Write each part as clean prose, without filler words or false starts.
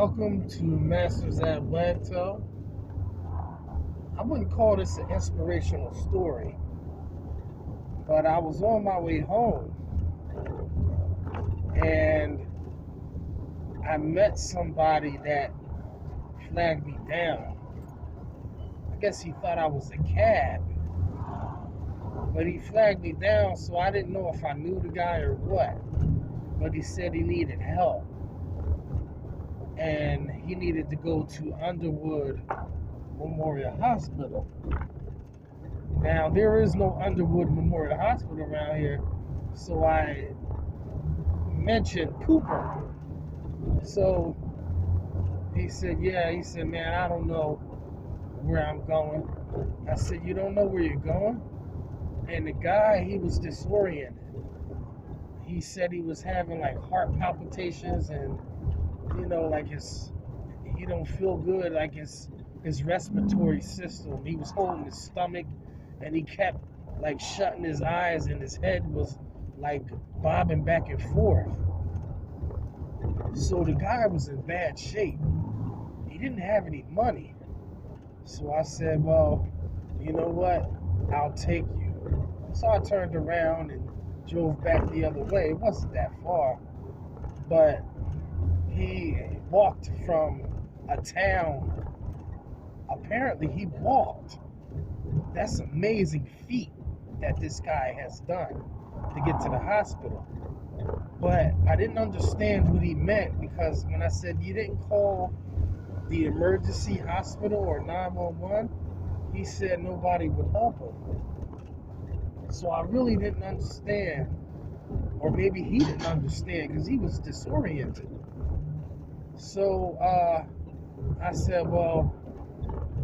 Welcome to Masters at Wagtail. I wouldn't call this an inspirational story, but I was on my way home and I met somebody that flagged me down. I guess he thought I was a cab, but he flagged me down, so I didn't know if I knew the guy or what. But he said he needed help, and he needed to go to Underwood Memorial Hospital. Now, there is no Underwood Memorial Hospital around here, so I mentioned Cooper. So he said, man, I don't know where I'm going. I said, you don't know where you're going? And the guy, he was disoriented. He said he was having like heart palpitations and, like he don't feel good, like his respiratory system. He was holding his stomach and he kept like shutting his eyes and his head was like bobbing back and forth. So the guy was in bad shape. He didn't have any money. So I said, well, you know what? I'll take you. So I turned around and drove back the other way. It wasn't that far, but he walked from a town. Apparently he walked. That's an amazing feat that this guy has done to get to the hospital. But I didn't understand what he meant, because when I said you didn't call the emergency hospital or 911, he said nobody would help him. So I really didn't understand, or maybe he didn't understand because he was disoriented. So I said, well,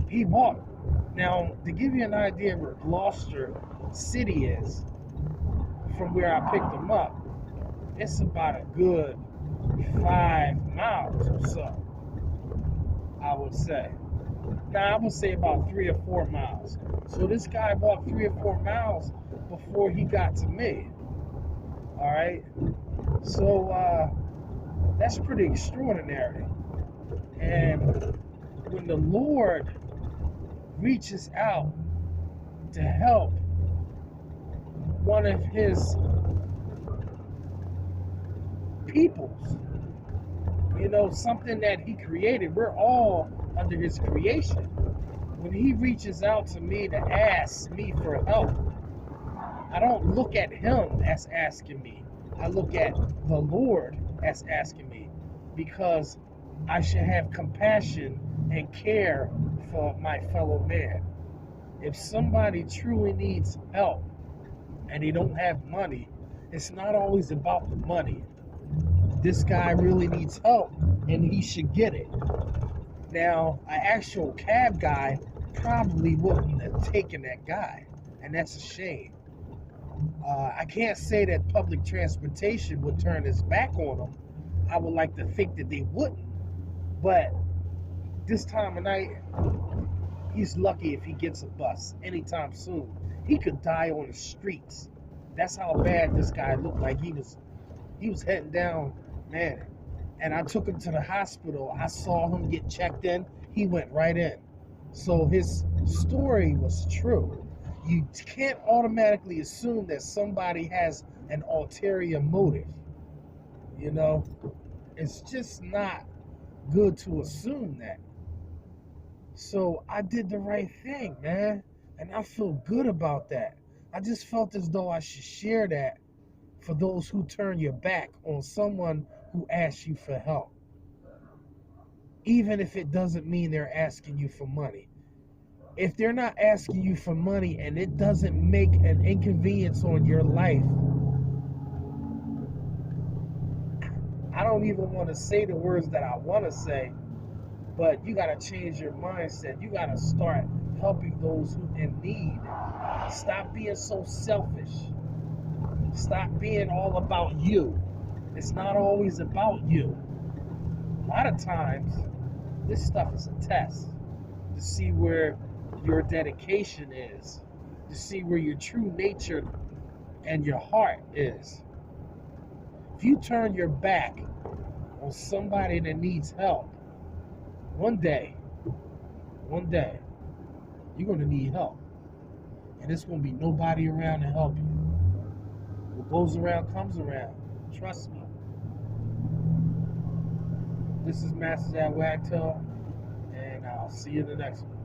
he walked. Now, to give you an idea where Gloucester City is, from where I picked him up, it's about a good 5 miles or so, I would say. Now, I would say about 3 or 4 miles. So this guy walked 3 or 4 miles before he got to me. All right? So that's pretty extraordinary. And when the Lord reaches out to help one of his peoples, something that he created, we're all under his creation. When he reaches out to me to ask me for help, I don't look at him as asking me. I look at the Lord as asking me, because I should have compassion and care for my fellow man. If somebody truly needs help and they don't have money, it's not always about the money. This guy really needs help and he should get it. Now, an actual cab guy probably wouldn't have taken that guy, and that's a shame. I can't say that public transportation would turn its back on him. I would like to think that they wouldn't. But this time of night, he's lucky if he gets a bus anytime soon. He could die on the streets. That's how bad this guy looked like. He was heading down, man. And I took him to the hospital. I saw him get checked in. He went right in. So his story was true. You can't automatically assume that somebody has an ulterior motive. It's just not good to assume that. So I did the right thing, man. And I feel good about that. I just felt as though I should share that for those who turn your back on someone who asks you for help. Even if it doesn't mean they're asking you for money. If they're not asking you for money and it doesn't make an inconvenience on your life, I don't even want to say the words that I want to say, but you got to change your mindset. You got to start helping those who in need. Stop being so selfish. Stop being all about you. It's not always about you. A lot of times, this stuff is a test to see where your dedication is, to see where your true nature and your heart is. If you turn your back on somebody that needs help, one day, you're going to need help. And there's going to be nobody around to help you. What goes around comes around. Trust me. This is Masters at Wagtail, and I'll see you in the next one.